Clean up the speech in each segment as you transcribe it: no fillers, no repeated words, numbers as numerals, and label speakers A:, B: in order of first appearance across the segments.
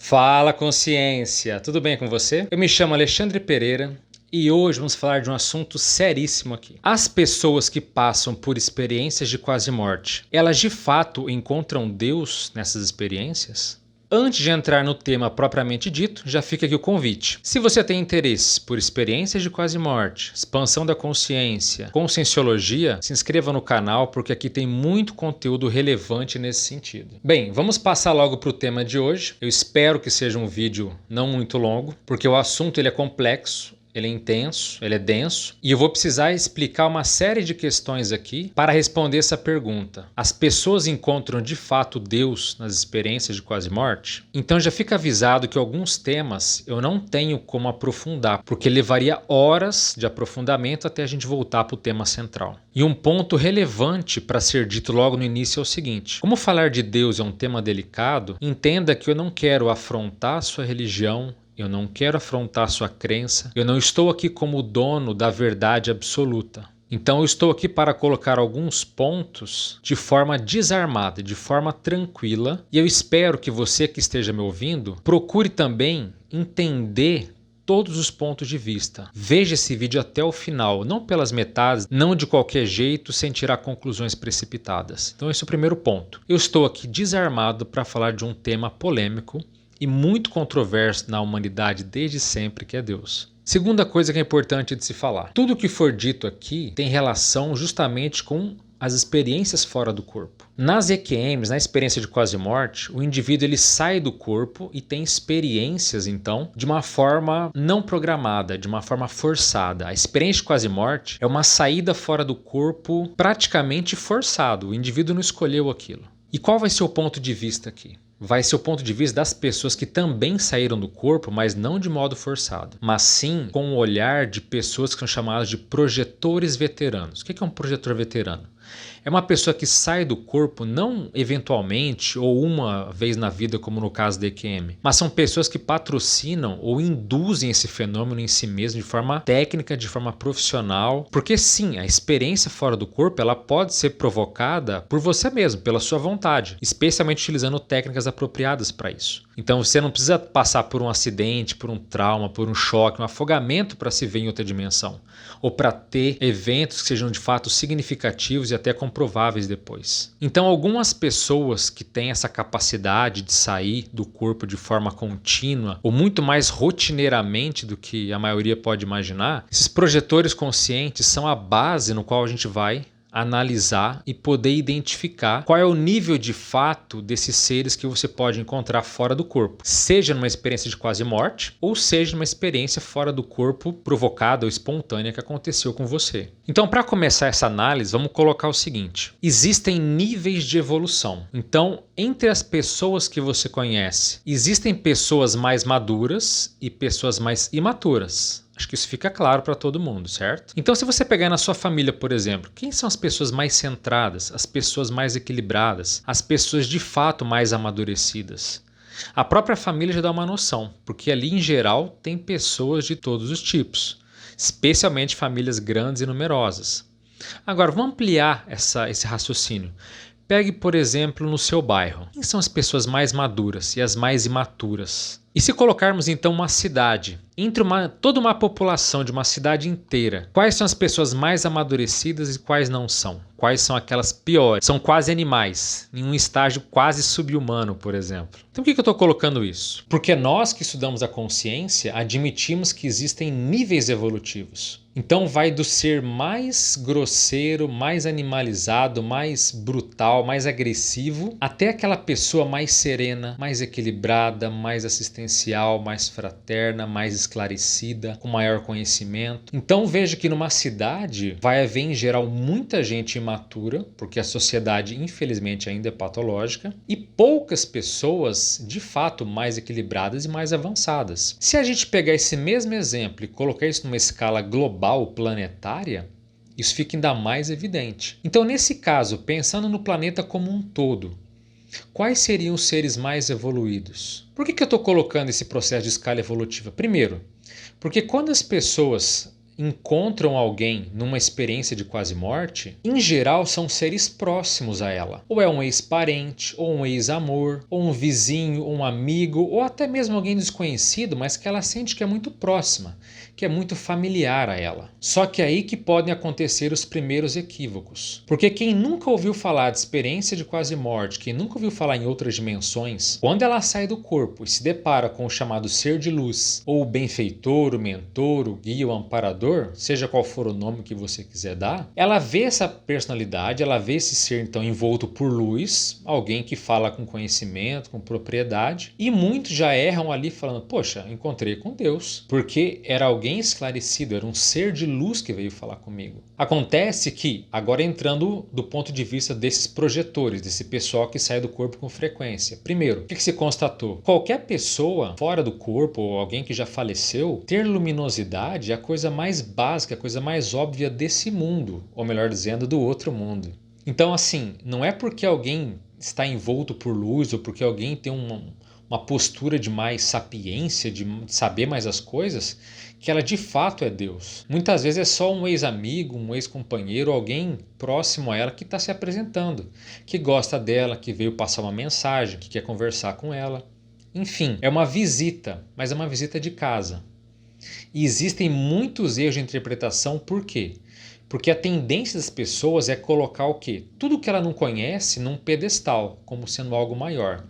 A: Fala, consciência! Tudo bem com você? Eu me chamo Alexandre Pereira e hoje vamos falar de um assunto seríssimo aqui. As pessoas que passam por experiências de quase morte, elas de fato encontram Deus nessas experiências? Antes de entrar no tema propriamente dito, já fica aqui o convite. Se você tem interesse por experiências de quase morte, expansão da consciência, conscienciologia, se inscreva no canal porque aqui tem muito conteúdo relevante nesse sentido. Bem, vamos passar logo para o tema de hoje. Eu espero que seja um vídeo não muito longo, porque o assunto ele é complexo. Ele é intenso, ele é denso e eu vou precisar explicar uma série de questões aqui para responder essa pergunta. As pessoas encontram de fato Deus nas experiências de quase morte? Então já fica avisado que alguns temas eu não tenho como aprofundar, porque levaria horas de aprofundamento até a gente voltar para o tema central. E um ponto relevante para ser dito logo no início é o seguinte: como falar de Deus é um tema delicado, entenda que eu não quero afrontar a sua religião, eu não quero afrontar sua crença, eu não estou aqui como dono da verdade absoluta. Então eu estou aqui para colocar alguns pontos de forma desarmada, de forma tranquila, e eu espero que você que esteja me ouvindo procure também entender todos os pontos de vista. Veja esse vídeo até o final, não pelas metades, não de qualquer jeito, sem tirar conclusões precipitadas. Então esse é o primeiro ponto. Eu estou aqui desarmado para falar de um tema polêmico e muito controverso na humanidade desde sempre, que é Deus. Segunda coisa que é importante de se falar: tudo o que for dito aqui tem relação justamente com as experiências fora do corpo. Nas EQMs, na experiência de quase morte, o indivíduo ele sai do corpo e tem experiências então de uma forma não programada, de uma forma forçada. A experiência de quase morte é uma saída fora do corpo praticamente forçado. O indivíduo não escolheu aquilo. E qual vai ser o ponto de vista aqui? Vai ser o ponto de vista das pessoas que também saíram do corpo, mas não de modo forçado, mas sim com o olhar de pessoas que são chamadas de projetores veteranos. O que é um projetor veterano? É uma pessoa que sai do corpo não eventualmente ou uma vez na vida, como no caso da EQM, mas são pessoas que patrocinam ou induzem esse fenômeno em si mesmo de forma técnica, de forma profissional, porque sim, a experiência fora do corpo ela pode ser provocada por você mesmo, pela sua vontade, especialmente utilizando técnicas apropriadas para isso. Então você não precisa passar por um acidente, por um trauma, por um choque, um afogamento para se ver em outra dimensão, ou para ter eventos que sejam de fato significativos e até comprováveis depois. Então algumas pessoas que têm essa capacidade de sair do corpo de forma contínua ou muito mais rotineiramente do que a maioria pode imaginar, esses projetores conscientes são a base no qual a gente vai analisar e poder identificar qual é o nível de fato desses seres que você pode encontrar fora do corpo, seja numa experiência de quase morte ou seja numa experiência fora do corpo provocada ou espontânea que aconteceu com você. Então, para começar essa análise, vamos colocar o seguinte: existem níveis de evolução. Então, entre as pessoas que você conhece, existem pessoas mais maduras e pessoas mais imaturas. Acho que isso fica claro para todo mundo, certo? Então, se você pegar na sua família, por exemplo, quem são as pessoas mais centradas, as pessoas mais equilibradas, as pessoas de fato mais amadurecidas? A própria família já dá uma noção, porque ali em geral tem pessoas de todos os tipos, especialmente famílias grandes e numerosas. Agora, vamos ampliar esse raciocínio. Pegue, por exemplo, no seu bairro. Quem são as pessoas mais maduras e as mais imaturas? E se colocarmos então uma cidade, entre toda uma população de uma cidade inteira, quais são as pessoas mais amadurecidas e quais não são? Quais são aquelas piores? São quase animais, em um estágio quase subhumano, por exemplo. Então por que eu estou colocando isso? Porque nós que estudamos a consciência admitimos que existem níveis evolutivos. Então vai do ser mais grosseiro, mais animalizado, mais brutal, mais agressivo, até aquela pessoa mais serena, mais equilibrada, mais assistencial, mais fraterna, mais esclarecida, com maior conhecimento. Então veja que numa cidade vai haver em geral muita gente imatura, porque a sociedade infelizmente ainda é patológica, e poucas pessoas de fato mais equilibradas e mais avançadas. Se a gente pegar esse mesmo exemplo e colocar isso numa escala global, planetária, isso fica ainda mais evidente. Então, nesse caso, pensando no planeta como um todo, quais seriam os seres mais evoluídos? Por que eu estou colocando esse processo de escala evolutiva? Primeiro, porque quando as pessoas encontram alguém numa experiência de quase morte, em geral são seres próximos a ela. Ou é um ex-parente, ou um ex-amor, ou um vizinho, ou um amigo, ou até mesmo alguém desconhecido, mas que ela sente que é muito próxima, que é muito familiar a ela. Só que é aí que podem acontecer os primeiros equívocos. Porque quem nunca ouviu falar de experiência de quase morte, quem nunca ouviu falar em outras dimensões, quando ela sai do corpo e se depara com o chamado ser de luz, ou o benfeitor, o mentor, o guia, o amparador, seja qual for o nome que você quiser dar, ela vê essa personalidade, ela vê esse ser então envolto por luz, alguém que fala com conhecimento, com propriedade, e muitos já erram ali falando, poxa, encontrei com Deus, porque era alguém esclarecido, era um ser de luz que veio falar comigo. Acontece que, agora entrando do ponto de vista desses projetores, desse pessoal que sai do corpo com frequência. Primeiro, o que se constatou? Qualquer pessoa fora do corpo, ou alguém que já faleceu, ter luminosidade é a coisa mais básica, a coisa mais óbvia desse mundo, ou melhor dizendo, do outro mundo. Então, assim, não é porque alguém está envolto por luz ou porque alguém tem uma postura de mais sapiência, de saber mais as coisas, que ela de fato é Deus. Muitas vezes é só um ex-amigo, um ex-companheiro, alguém próximo a ela que está se apresentando, que gosta dela, que veio passar uma mensagem, que quer conversar com ela. Enfim, é uma visita, mas é uma visita de casa. E existem muitos erros de interpretação, por quê? Porque a tendência das pessoas é colocar o quê? Tudo que ela não conhece num pedestal, como sendo algo maior.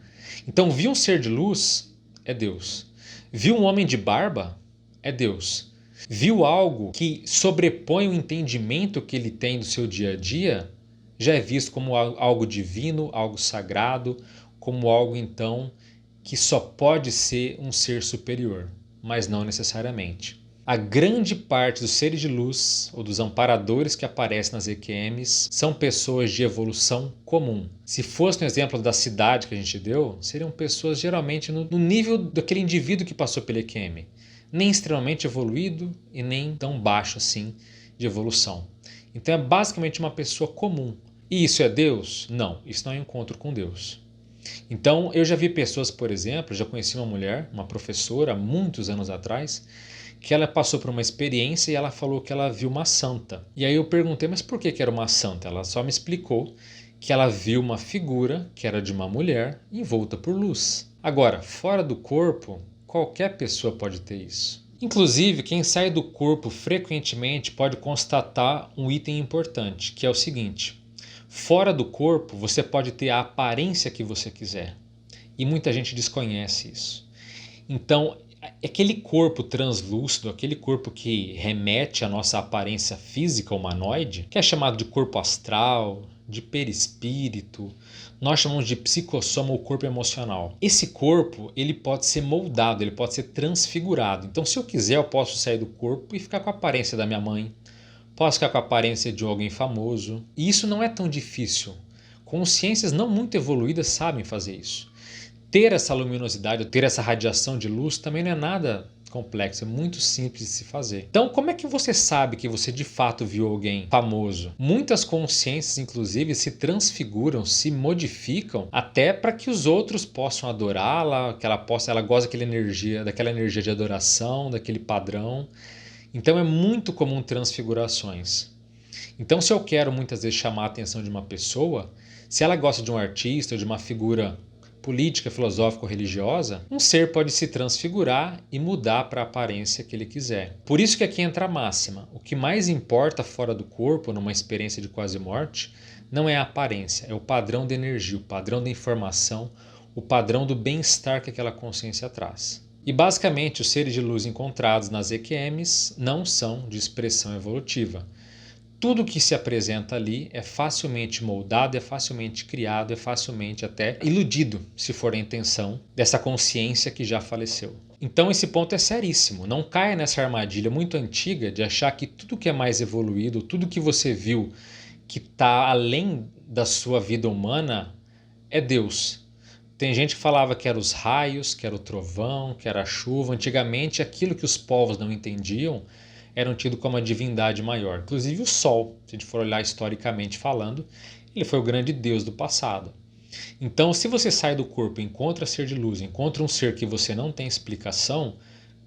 A: Então, viu um ser de luz? É Deus. Viu um homem de barba? É Deus. Viu algo que sobrepõe o entendimento que ele tem do seu dia a dia? Já é visto como algo divino, algo sagrado, como algo então que só pode ser um ser superior, mas não necessariamente. A grande parte dos seres de luz ou dos amparadores que aparecem nas EQMs são pessoas de evolução comum. Se fosse um exemplo da cidade que a gente deu, seriam pessoas geralmente no nível daquele indivíduo que passou pela EQM. Nem extremamente evoluído e nem tão baixo assim de evolução. Então é basicamente uma pessoa comum. E isso é Deus? Não, isso não é um encontro com Deus. Então eu já vi pessoas, por exemplo, já conheci uma mulher, uma professora, há muitos anos atrás, que ela passou por uma experiência e ela falou que ela viu uma santa. E aí eu perguntei, mas por que era uma santa? Ela só me explicou que ela viu uma figura que era de uma mulher envolta por luz. Agora, fora do corpo, qualquer pessoa pode ter isso. Inclusive, quem sai do corpo frequentemente pode constatar um item importante, que é o seguinte: fora do corpo, você pode ter a aparência que você quiser. E muita gente desconhece isso. Então, aquele corpo translúcido, aquele corpo que remete à nossa aparência física humanoide, que é chamado de corpo astral, de perispírito, nós chamamos de psicossoma ou corpo emocional. Esse corpo, ele pode ser moldado, ele pode ser transfigurado. Então, se eu quiser, eu posso sair do corpo e ficar com a aparência da minha mãe, posso ficar com a aparência de alguém famoso. E isso não é tão difícil. Consciências não muito evoluídas sabem fazer isso. Ter essa luminosidade, ter essa radiação de luz também não é nada complexo, é muito simples de se fazer. Então, como é que você sabe que você de fato viu alguém famoso? Muitas consciências, inclusive, se transfiguram, se modificam até para que os outros possam adorá-la, que ela goza daquela energia de adoração, daquele padrão. Então, é muito comum transfigurações. Então, se eu quero muitas vezes chamar a atenção de uma pessoa, se ela gosta de um artista ou de uma figura política, filosófica ou religiosa, um ser pode se transfigurar e mudar para a aparência que ele quiser. Por isso que aqui entra a máxima. O que mais importa fora do corpo, numa experiência de quase morte, não é a aparência, é o padrão de energia, o padrão da informação, o padrão do bem-estar que aquela consciência traz. E basicamente os seres de luz encontrados nas EQMs não são de expressão evolutiva. Tudo que se apresenta ali é facilmente moldado, é facilmente criado, é facilmente até iludido, se for a intenção dessa consciência que já faleceu. Então esse ponto é seríssimo. Não caia nessa armadilha muito antiga de achar que tudo que é mais evoluído, tudo que você viu que está além da sua vida humana é Deus. Tem gente que falava que eram os raios, que era o trovão, que era a chuva. Antigamente aquilo que os povos não entendiam eram tidos como a divindade maior. Inclusive o Sol, se a gente for olhar historicamente falando, ele foi o grande Deus do passado. Então, se você sai do corpo e encontra ser de luz, encontra um ser que você não tem explicação,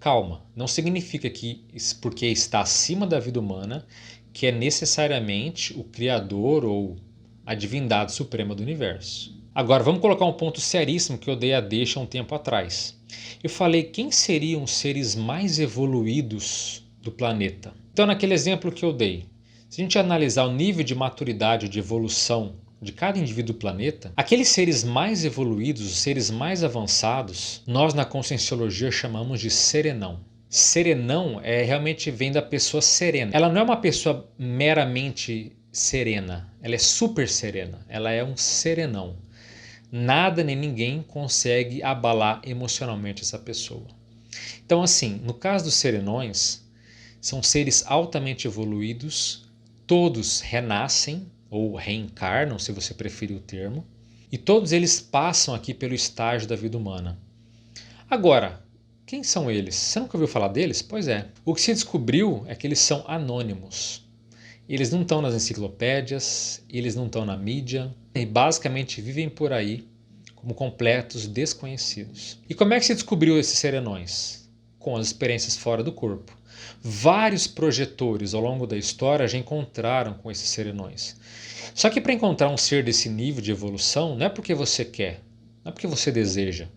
A: Calma, não significa que porque está acima da vida humana que é necessariamente o Criador ou a divindade suprema do universo. Agora vamos colocar um ponto seríssimo que eu dei a deixa um tempo atrás. Eu falei quem seriam os seres mais evoluídos do planeta. Então naquele exemplo que eu dei, se a gente analisar o nível de maturidade de evolução de cada indivíduo do planeta, aqueles seres mais evoluídos, os seres mais avançados, nós na Conscienciologia chamamos de serenão. Serenão realmente vem da pessoa serena. Ela não é uma pessoa meramente serena, ela é super serena, ela é um serenão. Nada nem ninguém consegue abalar emocionalmente essa pessoa. Então assim, no caso dos serenões, são seres altamente evoluídos, todos renascem ou reencarnam, se você preferir o termo, e todos eles passam aqui pelo estágio da vida humana. Agora, quem são eles? Você nunca ouviu falar deles? Pois é. O que se descobriu é que eles são anônimos. Eles não estão nas enciclopédias, eles não estão na mídia e basicamente vivem por aí como completos desconhecidos. E como é que se descobriu esses serenões? Com as experiências fora do corpo. Vários projetores ao longo da história já encontraram com esses serenões. Só que para encontrar um ser desse nível de evolução, não é porque você quer, não é porque você deseja.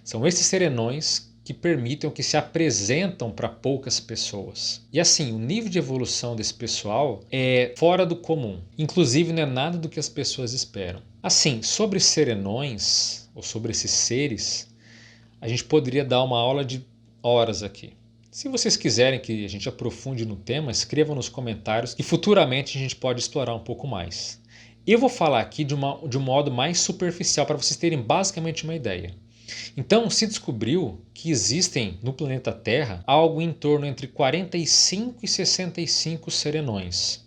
A: São esses serenões que permitem, que se apresentam para poucas pessoas. E assim, o nível de evolução desse pessoal é fora do comum. Inclusive não é nada do que as pessoas esperam. Assim, sobre serenões, ou sobre esses seres, a gente poderia dar uma aula de horas aqui. Se vocês quiserem que a gente aprofunde no tema, escrevam nos comentários que futuramente a gente pode explorar um pouco mais. Eu vou falar aqui de um modo mais superficial para vocês terem basicamente uma ideia. Então se descobriu que existem no planeta Terra algo em torno entre 45 e 65 serenões,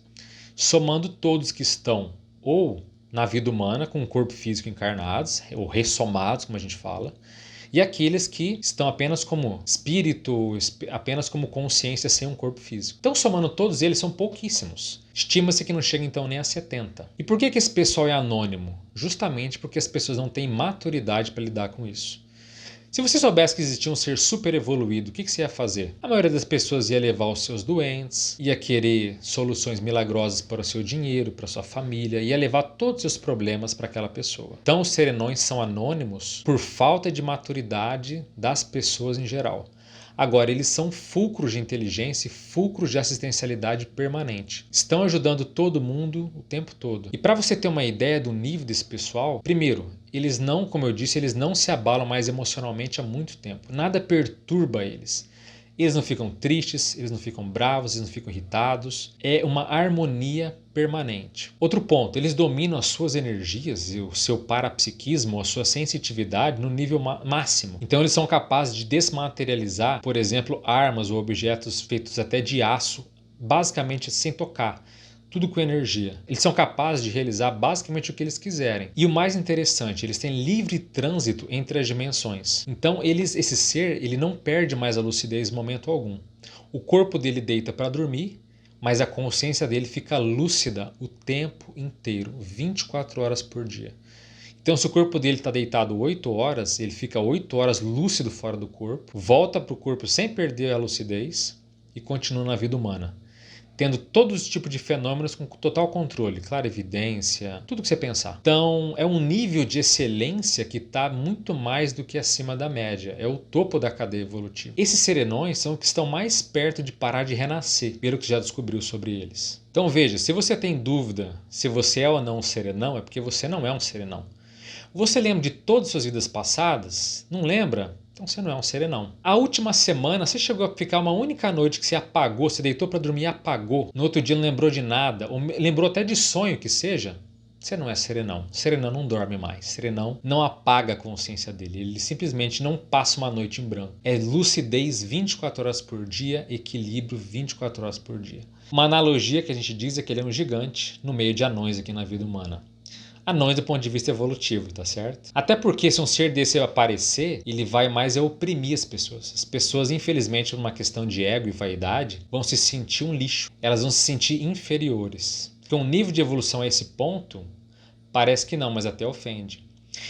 A: somando todos que estão ou na vida humana com o corpo físico encarnados, ou ressomados, como a gente fala, e aqueles que estão apenas como espírito, apenas como consciência sem um corpo físico. Então, somando todos eles, são pouquíssimos. Estima-se que não chega então nem a 70. E por que esse pessoal é anônimo? Justamente porque as pessoas não têm maturidade para lidar com isso. Se você soubesse que existia um ser super evoluído, o que você ia fazer? A maioria das pessoas ia levar os seus doentes, ia querer soluções milagrosas para o seu dinheiro, para a sua família, ia levar todos os seus problemas para aquela pessoa. Então os serenões são anônimos por falta de maturidade das pessoas em geral. Agora, eles são fulcros de inteligência e fulcros de assistencialidade permanente. Estão ajudando todo mundo o tempo todo. E para você ter uma ideia do nível desse pessoal, primeiro, eles não, como eu disse, eles não se abalam mais emocionalmente há muito tempo. Nada perturba eles. Eles não ficam tristes, eles não ficam bravos, eles não ficam irritados. É uma harmonia permanente. Outro ponto, eles dominam as suas energias e o seu parapsiquismo, a sua sensitividade no nível máximo. Então eles são capazes de desmaterializar, por exemplo, armas ou objetos feitos até de aço, basicamente sem tocar. Tudo com energia. Eles são capazes de realizar basicamente o que eles quiserem. E o mais interessante, eles têm livre trânsito entre as dimensões. Então esse ser ele não perde mais a lucidez em momento algum. O corpo dele deita para dormir, mas a consciência dele fica lúcida o tempo inteiro, 24 horas por dia. Então se o corpo dele está deitado 8 horas, ele fica 8 horas lúcido fora do corpo, volta para o corpo sem perder a lucidez e continua na vida humana, tendo todos os tipos de fenômenos com total controle, clarividência, tudo que você pensar. Então é um nível de excelência que está muito mais do que acima da média, é o topo da cadeia evolutiva. Esses serenões são os que estão mais perto de parar de renascer, pelo que já descobriu sobre eles. Então veja, se você tem dúvida se você é ou não um serenão, é porque você não é um serenão. Você lembra de todas as suas vidas passadas? Não lembra? Então você não é um serenão. A última semana você chegou a ficar uma única noite que você apagou, você deitou para dormir e apagou. No outro dia não lembrou de nada, ou lembrou até de sonho que seja. Você não é serenão. Serenão não dorme mais. Serenão não apaga a consciência dele. Ele simplesmente não passa uma noite em branco. É lucidez 24 horas por dia, equilíbrio 24 horas por dia. Uma analogia que a gente diz é que ele é um gigante no meio de anões aqui na vida humana. Anões do ponto de vista evolutivo, tá certo? Até porque se um ser desse aparecer, ele vai mais oprimir as pessoas. As pessoas, infelizmente, por uma questão de ego e vaidade, vão se sentir um lixo. Elas vão se sentir inferiores. Porque um nível de evolução a esse ponto, parece que não, mas até ofende.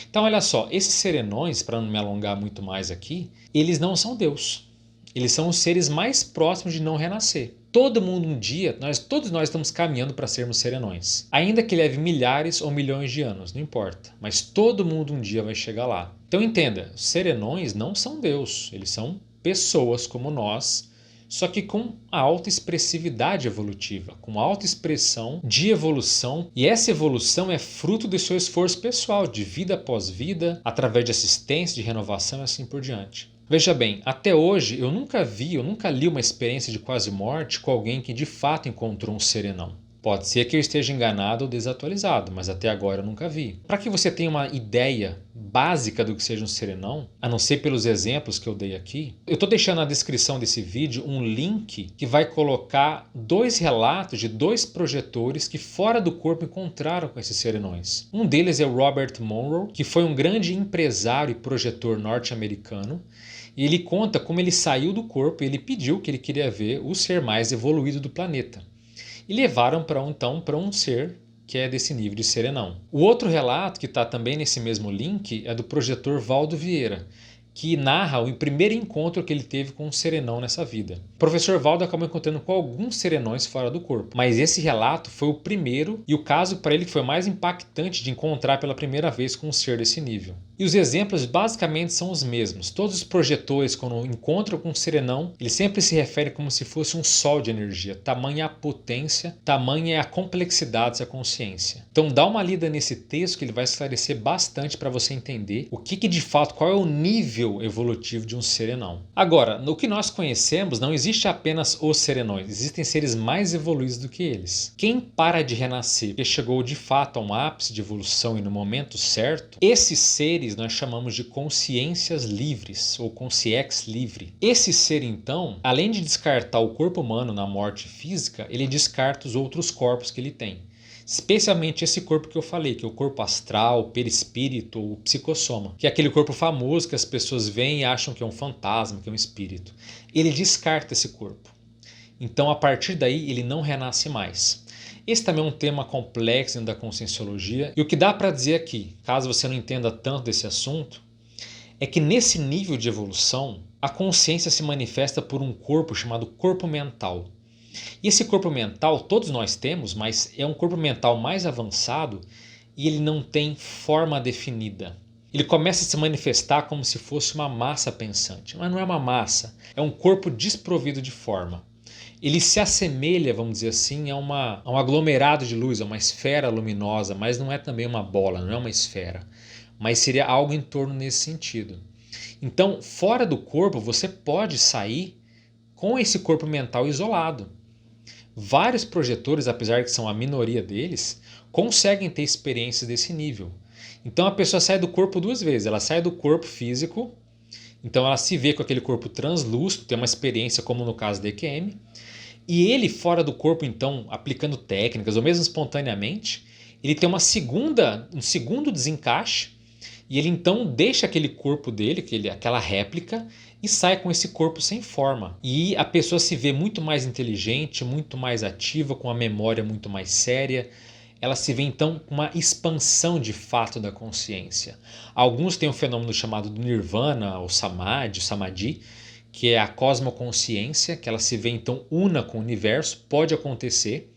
A: Então olha só, esses serenões, para não me alongar muito mais aqui, eles não são Deus. Eles são os seres mais próximos de não renascer. Todo mundo um dia, todos nós estamos caminhando para sermos serenões. Ainda que leve milhares ou milhões de anos, não importa. Mas todo mundo um dia vai chegar lá. Então entenda, os serenões não são Deus. Eles são pessoas como nós, só que com alta expressividade evolutiva, com alta expressão de evolução. E essa evolução é fruto do seu esforço pessoal, de vida após vida, através de assistência, de renovação e assim por diante. Veja bem, até hoje eu nunca li uma experiência de quase morte com alguém que de fato encontrou um serenão. Pode ser que eu esteja enganado ou desatualizado, mas até agora eu nunca vi. Para que você tenha uma ideia básica do que seja um serenão, a não ser pelos exemplos que eu dei aqui, eu estou deixando na descrição desse vídeo um link que vai colocar 2 relatos de 2 projetores que fora do corpo encontraram com esses serenões. Um deles é o Robert Monroe, que foi um grande empresário e projetor norte-americano. E ele conta como ele saiu do corpo e ele pediu que ele queria ver o ser mais evoluído do planeta. E levaram para um ser que é desse nível de serenão. O outro relato, que está também nesse mesmo link, é do projetor Valdo Vieira, que narra o primeiro encontro que ele teve com um serenão nessa vida. O professor Valdo acabou encontrando com alguns serenões fora do corpo, mas esse relato foi o primeiro e o caso para ele que foi mais impactante de encontrar pela primeira vez com um ser desse nível. E os exemplos basicamente são os mesmos. Todos os projetores, quando encontram com um serenão, eles sempre se referem como se fosse um sol de energia. Tamanha a potência, tamanha a complexidade dessa consciência. Então dá uma lida nesse texto que ele vai esclarecer bastante para você entender o que de fato, qual é o nível evolutivo de um serenão. Agora, no que nós conhecemos, não existe apenas os serenões, existem seres mais evoluídos do que eles. Quem para de renascer, que chegou de fato a um ápice de evolução e no momento certo, esses seres nós chamamos de consciências livres ou consciex livre. Esse ser então, além de descartar o corpo humano na morte física, ele descarta os outros corpos que ele tem. Especialmente esse corpo que eu falei, que é o corpo astral, perispírito ou psicossoma, que é aquele corpo famoso que as pessoas veem e acham que é um fantasma, que é um espírito. Ele descarta esse corpo. Então a partir daí ele não renasce mais. Esse também é um tema complexo dentro da conscienciologia. E o que dá para dizer aqui, caso você não entenda tanto desse assunto, é que nesse nível de evolução, a consciência se manifesta por um corpo chamado corpo mental. E esse corpo mental todos nós temos, mas é um corpo mental mais avançado e ele não tem forma definida. Ele começa a se manifestar como se fosse uma massa pensante. Mas não é uma massa, é um corpo desprovido de forma. Ele se assemelha, vamos dizer assim, a um aglomerado de luz, a uma esfera luminosa, mas não é também uma bola, não é uma esfera. Mas seria algo em torno nesse sentido. Então, fora do corpo, você pode sair com esse corpo mental isolado. Vários projetores, apesar que são a minoria deles, conseguem ter experiências desse nível. Então a pessoa sai do corpo 2 vezes. Ela sai do corpo físico, então ela se vê com aquele corpo translúcido, tem uma experiência como no caso da EQM. E ele fora do corpo, então, aplicando técnicas, ou mesmo espontaneamente, ele tem um segundo desencaixe, e ele então deixa aquele corpo dele, aquela réplica, e sai com esse corpo sem forma. E a pessoa se vê muito mais inteligente, muito mais ativa, com a memória muito mais séria. Ela se vê então com uma expansão de fato da consciência. Alguns têm um fenômeno chamado do nirvana, ou samadhi, que é a cosmoconsciência, que ela se vê então una com o universo. Pode acontecer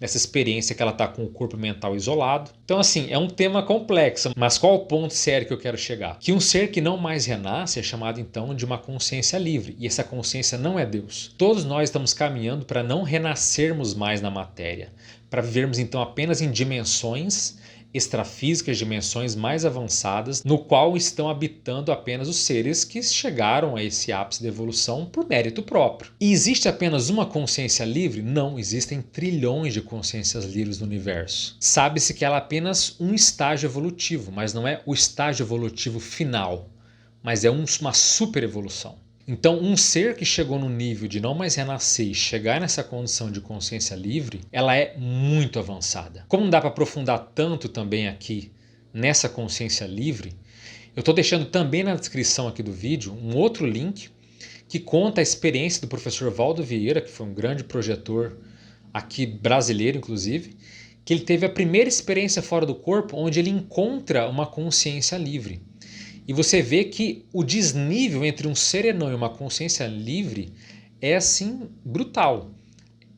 A: nessa experiência que ela está com o corpo mental isolado. Então assim, é um tema complexo, mas qual o ponto sério que eu quero chegar? Que um ser que não mais renasce é chamado então de uma consciência livre, e essa consciência não é Deus. Todos nós estamos caminhando para não renascermos mais na matéria, para vivermos então apenas em dimensões extrafísicas, dimensões mais avançadas, no qual estão habitando apenas os seres que chegaram a esse ápice de evolução por mérito próprio. E existe apenas uma consciência livre? Não, existem trilhões de consciências livres no universo. Sabe-se que ela é apenas um estágio evolutivo, mas não é o estágio evolutivo final, mas é uma super evolução. Então, um ser que chegou no nível de não mais renascer e chegar nessa condição de consciência livre, ela é muito avançada. Como não dá para aprofundar tanto também aqui nessa consciência livre, eu estou deixando também na descrição aqui do vídeo um outro link que conta a experiência do professor Valdo Vieira, que foi um grande projetor aqui brasileiro, inclusive, que ele teve a primeira experiência fora do corpo onde ele encontra uma consciência livre. E você vê que o desnível entre um serenão e uma consciência livre é assim brutal.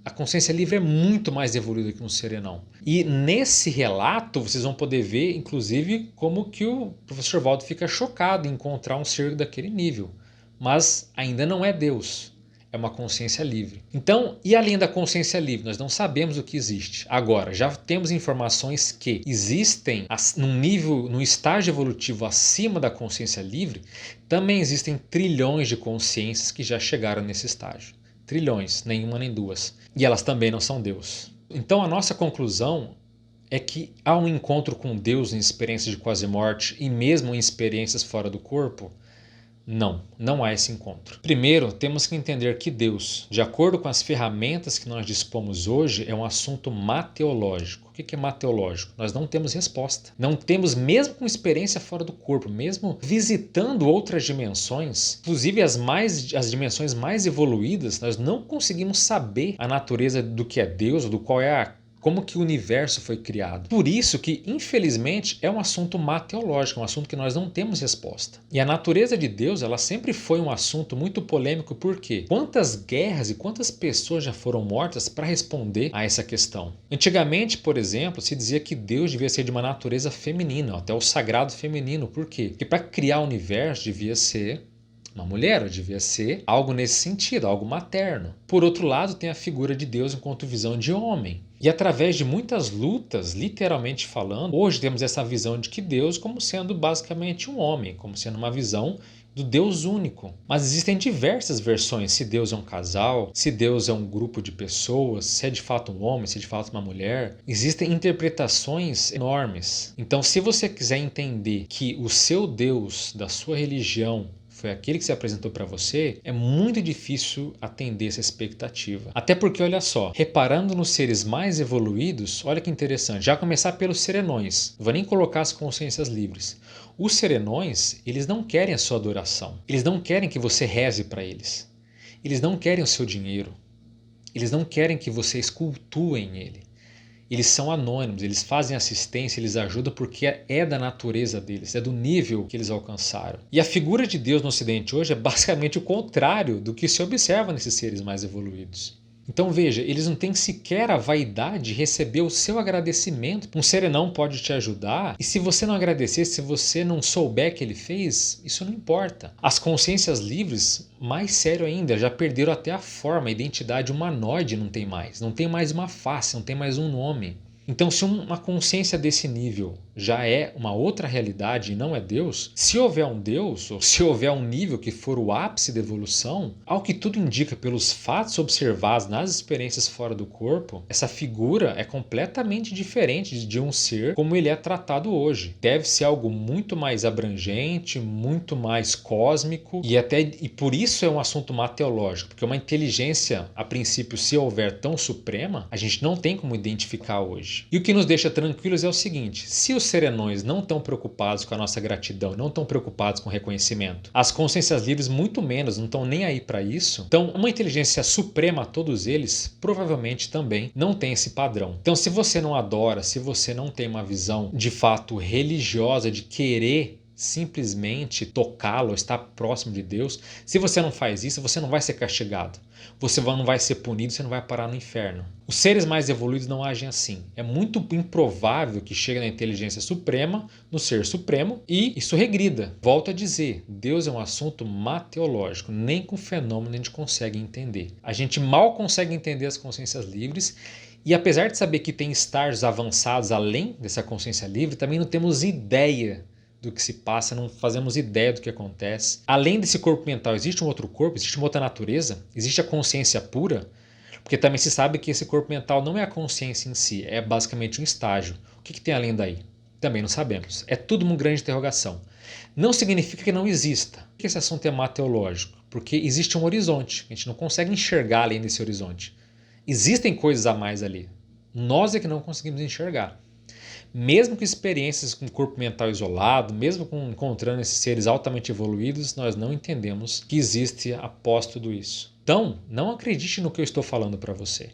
A: A consciência livre é muito mais evoluída que um serenão. E nesse relato vocês vão poder ver, inclusive, como que o professor Valdo fica chocado em encontrar um ser daquele nível. Mas ainda não é Deus. É uma consciência livre. Então, e além da consciência livre, nós não sabemos o que existe. Agora, já temos informações que existem num nível, num estágio evolutivo acima da consciência livre, também existem trilhões de consciências que já chegaram nesse estágio. Trilhões, nenhuma nem duas. E elas também não são Deus. Então a nossa conclusão é que há um encontro com Deus em experiências de quase morte e mesmo em experiências fora do corpo. Não há esse encontro. Primeiro, temos que entender que Deus, de acordo com as ferramentas que nós dispomos hoje, é um assunto mateológico. O que é mateológico? Nós não temos resposta. Não temos, mesmo com experiência fora do corpo, mesmo visitando outras dimensões, inclusive as dimensões mais evoluídas, nós não conseguimos saber a natureza do que é Deus, ou do qual é como que o universo foi criado. Por isso que, infelizmente, é um assunto mateológico, um assunto que nós não temos resposta. E a natureza de Deus, ela sempre foi um assunto muito polêmico, por quê? Quantas guerras e quantas pessoas já foram mortas para responder a essa questão? Antigamente, por exemplo, se dizia que Deus devia ser de uma natureza feminina, até o sagrado feminino. Por quê? Porque para criar o universo devia ser uma mulher, ou devia ser algo nesse sentido, algo materno. Por outro lado, tem a figura de Deus enquanto visão de homem. E através de muitas lutas, literalmente falando, hoje temos essa visão de que Deus como sendo basicamente um homem, como sendo uma visão do Deus único. Mas existem diversas versões, se Deus é um casal, se Deus é um grupo de pessoas, se é de fato um homem, se é de fato uma mulher. Existem interpretações enormes. Então, se você quiser entender que o seu Deus da sua religião foi aquele que se apresentou para você, é muito difícil atender essa expectativa. Até porque, olha só, reparando nos seres mais evoluídos, olha que interessante, já começar pelos serenões, não vou nem colocar as consciências livres. Os serenões, eles não querem a sua adoração, eles não querem que você reze para eles, eles não querem o seu dinheiro, eles não querem que você escultue em ele. Eles são anônimos, eles fazem assistência, eles ajudam porque é da natureza deles, é do nível que eles alcançaram. E a figura de Deus no Ocidente hoje é basicamente o contrário do que se observa nesses seres mais evoluídos. Então veja, eles não têm sequer a vaidade de receber o seu agradecimento. Um serenão pode te ajudar e se você não agradecer, se você não souber que ele fez, isso não importa. As consciências livres, mais sério ainda, já perderam até a forma, a identidade humanoide não tem mais. Não tem mais uma face, não tem mais um nome. Então, se uma consciência desse nível já é uma outra realidade e não é Deus, se houver um Deus, ou se houver um nível que for o ápice da evolução, ao que tudo indica pelos fatos observados nas experiências fora do corpo, essa figura é completamente diferente de um ser como ele é tratado hoje. Deve ser algo muito mais abrangente, muito mais cósmico e por isso é um assunto mateológico, porque uma inteligência, a princípio, se houver tão suprema, a gente não tem como identificar hoje. E o que nos deixa tranquilos é o seguinte, se os serenões não estão preocupados com a nossa gratidão, não estão preocupados com o reconhecimento, as consciências livres muito menos, não estão nem aí para isso, então uma inteligência suprema a todos eles provavelmente também não tem esse padrão. Então se você não adora, se você não tem uma visão de fato religiosa de querer simplesmente tocá-lo, estar próximo de Deus, se você não faz isso, você não vai ser castigado. Você não vai ser punido, você não vai parar no inferno. Os seres mais evoluídos não agem assim. É muito improvável que chegue na inteligência suprema, no ser supremo, e isso regrida. Volto a dizer, Deus é um assunto mateológico, nem com fenômeno a gente consegue entender. A gente mal consegue entender as consciências livres, e apesar de saber que tem estágios avançados além dessa consciência livre, também não temos ideia do que se passa, não fazemos ideia do que acontece. Além desse corpo mental, existe um outro corpo, existe uma outra natureza, existe a consciência pura, porque também se sabe que esse corpo mental não é a consciência em si, é basicamente um estágio. O que tem além daí? Também não sabemos. É tudo uma grande interrogação. Não significa que não exista. Por que esse assunto é mateológico? Porque existe um horizonte, a gente não consegue enxergar além desse horizonte. Existem coisas a mais ali. Nós é que não conseguimos enxergar. Mesmo com experiências com corpo mental isolado, mesmo encontrando esses seres altamente evoluídos, nós não entendemos que existe após tudo isso. Então, não acredite no que eu estou falando para você.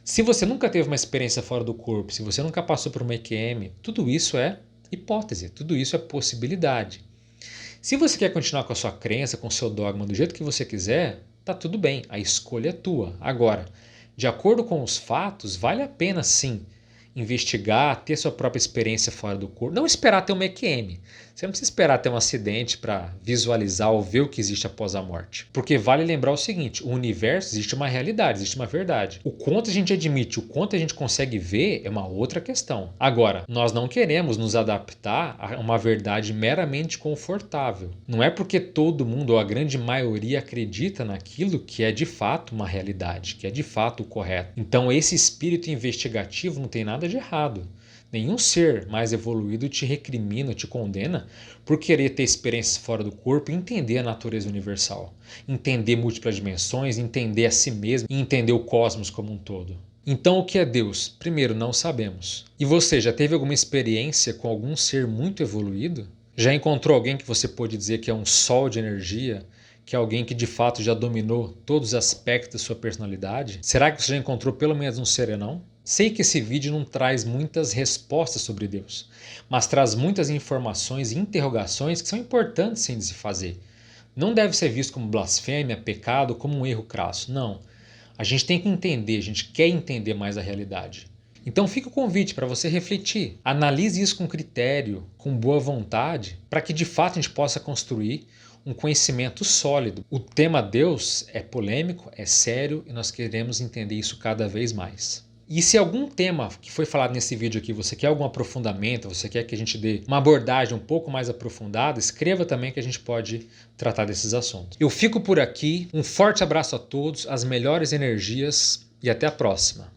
A: Se você nunca teve uma experiência fora do corpo, se você nunca passou por uma EQM, tudo isso é hipótese, tudo isso é possibilidade. Se você quer continuar com a sua crença, com o seu dogma do jeito que você quiser, tá tudo bem, a escolha é tua. Agora, de acordo com os fatos, vale a pena sim investigar, ter sua própria experiência fora do corpo. Não esperar ter um EQM. Você não precisa esperar ter um acidente para visualizar ou ver o que existe após a morte. Porque vale lembrar o seguinte, o universo existe uma realidade, existe uma verdade. O quanto a gente admite, o quanto a gente consegue ver é uma outra questão. Agora, nós não queremos nos adaptar a uma verdade meramente confortável. Não é porque todo mundo ou a grande maioria acredita naquilo que é de fato uma realidade, que é de fato o correto. Então esse espírito investigativo não tem nada de errado. Nenhum ser mais evoluído te recrimina, te condena por querer ter experiências fora do corpo e entender a natureza universal, entender múltiplas dimensões, entender a si mesmo e entender o cosmos como um todo. Então o que é Deus? Primeiro, não sabemos. E você já teve alguma experiência com algum ser muito evoluído? Já encontrou alguém que você pode dizer que é um sol de energia? Que é alguém que de fato já dominou todos os aspectos da sua personalidade? Será que você já encontrou pelo menos um serenão? Sei que esse vídeo não traz muitas respostas sobre Deus, mas traz muitas informações e interrogações que são importantes sim de se fazer. Não deve ser visto como blasfêmia, pecado, como um erro crasso. Não. A gente tem que entender, a gente quer entender mais a realidade. Então fica o convite para você refletir. Analise isso com critério, com boa vontade, para que de fato a gente possa construir um conhecimento sólido. O tema Deus é polêmico, é sério e nós queremos entender isso cada vez mais. E se algum tema que foi falado nesse vídeo aqui, você quer algum aprofundamento, você quer que a gente dê uma abordagem um pouco mais aprofundada, escreva também que a gente pode tratar desses assuntos. Eu fico por aqui, um forte abraço a todos, as melhores energias e até a próxima.